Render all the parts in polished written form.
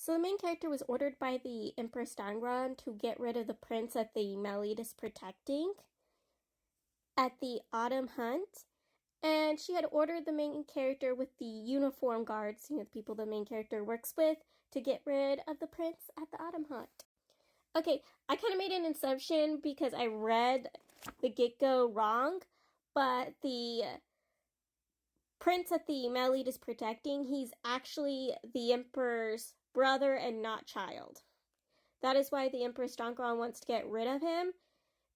So the main character was ordered by the Empress Dangran to get rid of the prince that the Melid is protecting at the autumn hunt. And she had ordered the main character with the uniform guards, the people the main character works with, to get rid of the prince at the autumn hunt. Okay, I kind of made an assumption because I read the get-go wrong, but the prince that the Melid is protecting, he's actually the emperor's brother and not child. That is why the Empress Dongron wants to get rid of him,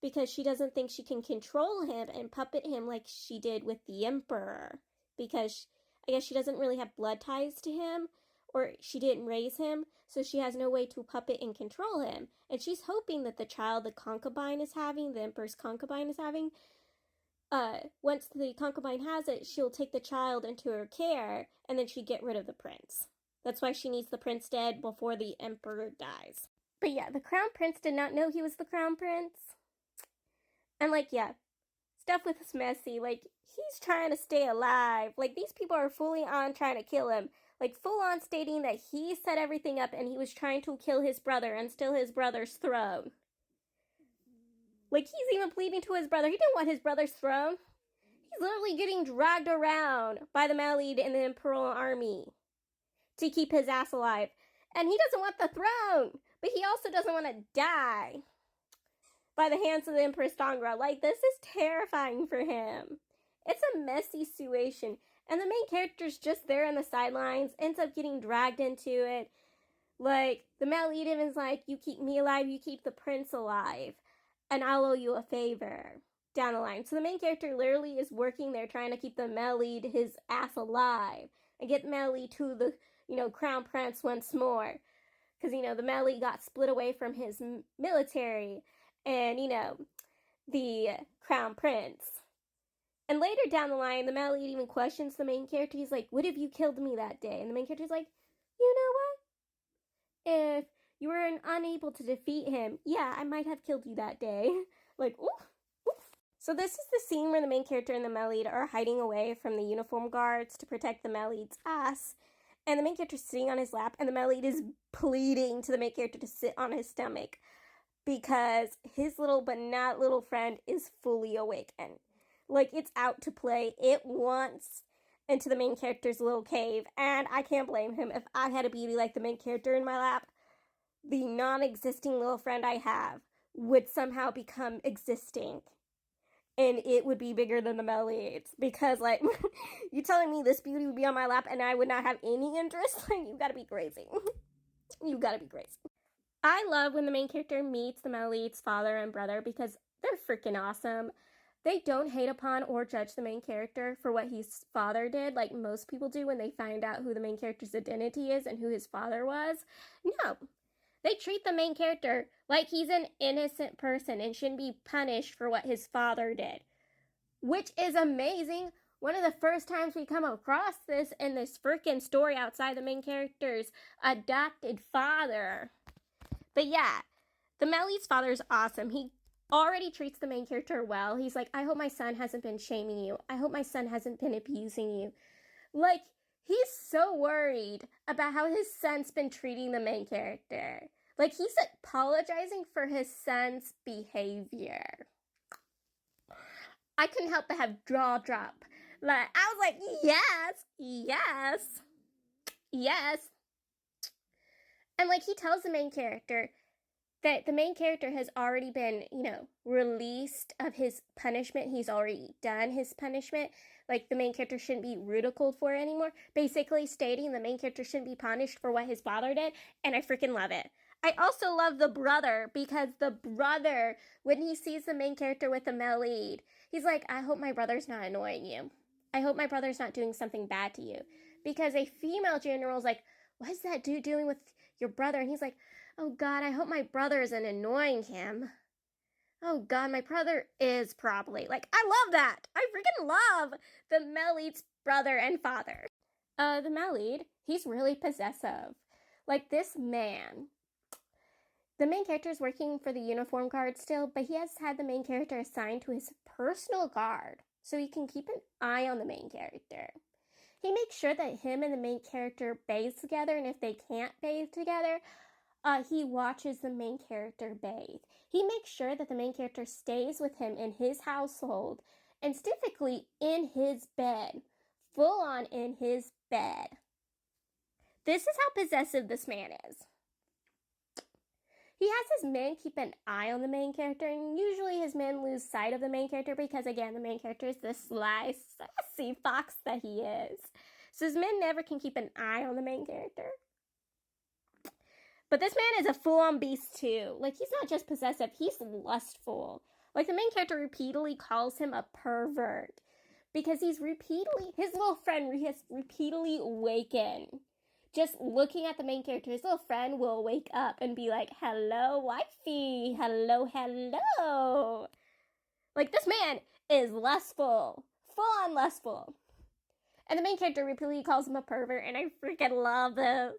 because she doesn't think she can control him and puppet him like she did with the emperor. Because I guess she doesn't really have blood ties to him, or she didn't raise him, so she has no way to puppet and control him. And she's hoping that the child the concubine is having, the emperor's concubine is having, once the concubine has it, she'll take the child into her care, and then she'd get rid of the prince. That's why she needs the prince dead before the emperor dies. But yeah, the crown prince did not know he was the crown prince. And stuff with this messy. He's trying to stay alive. These people are fully on trying to kill him. Full on stating that he set everything up and he was trying to kill his brother and steal his brother's throne. He's even pleading to his brother. He didn't want his brother's throne. He's literally getting dragged around by the Melid and the Imperial Army to keep his ass alive. And he doesn't want the throne, but he also doesn't want to die by the hands of the Empress Dongra. This is terrifying for him. It's a messy situation. And the main character's just there on the sidelines, ends up getting dragged into it. The Melid is like, you keep me alive, you keep the prince alive, and I'll owe you a favor down the line. So the main character literally is working there trying to keep the Melid, his ass alive, and get Melid to the, crown prince once more. Because, the Melid got split away from his military and, the crown prince. And later down the line, the Melid even questions the main character. He's like, would have you killed me that day? And the main character's like, you know what? If you were unable to defeat him, yeah, I might have killed you that day. Oof, oof. So this is the scene where the main character and the Melid are hiding away from the uniform guards to protect the Melid's ass. And the main character's sitting on his lap, and the Melid is pleading to the main character to sit on his stomach because his little but not little friend is fully awakened. It's out to play. It wants into the main character's little cave, and I can't blame him. If I had a beauty like the main character in my lap, the non-existing little friend I have would somehow become existing. And it would be bigger than the Melids. Because, you telling me this beauty would be on my lap and I would not have any interest? You gotta be crazy. You gotta be crazy. I love when the main character meets the Melid's father and brother because they're freaking awesome. They don't hate upon or judge the main character for what his father did, like most people do when they find out who the main character's identity is and who his father was. No. They treat the main character like he's an innocent person and shouldn't be punished for what his father did. Which is amazing. One of the first times we come across this in this freaking story outside the main character's adopted father. But yeah, the Melid's father is awesome. He already treats the main character well. He's like, I hope my son hasn't been shaming you. I hope my son hasn't been abusing you. He's so worried about how his son's been treating the main character. He's apologizing for his son's behavior. I couldn't help but have jaw drop. I was like, yes, yes, yes. And he tells the main character that the main character has already been, released of his punishment. He's already done his punishment. The main character shouldn't be ridiculed for it anymore. Basically stating the main character shouldn't be punished for what his father did. And I freaking love it. I also love the brother because the brother, when he sees the main character with the Melid, he's like, I hope my brother's not annoying you. I hope my brother's not doing something bad to you. Because a female general's like, what is that dude doing with your brother? And he's like, oh God, I hope my brother isn't annoying him. Oh God, my brother is probably. I love that. I freaking love the Melid's brother and father. The Melid, he's really possessive. This man. The main character is working for the uniform guard still, but he has had the main character assigned to his personal guard so he can keep an eye on the main character. He makes sure that him and the main character bathe together, and if they can't bathe together, he watches the main character bathe. He makes sure that the main character stays with him in his household, and specifically in his bed, full on in his bed. This is how possessive this man is. He has his men keep an eye on the main character, and usually his men lose sight of the main character because, again, the main character is the sly, sassy fox that he is. So his men never can keep an eye on the main character. But this man is a full-on beast too. Like, he's not just possessive, he's lustful. Like, the main character repeatedly calls him a pervert because his little friend has repeatedly awakened. Just looking at the main character, his little friend will wake up and be like, hello, wifey, hello, hello. Like, this man is lustful, full-on lustful. And the main character repeatedly calls him a pervert, and I freaking love this.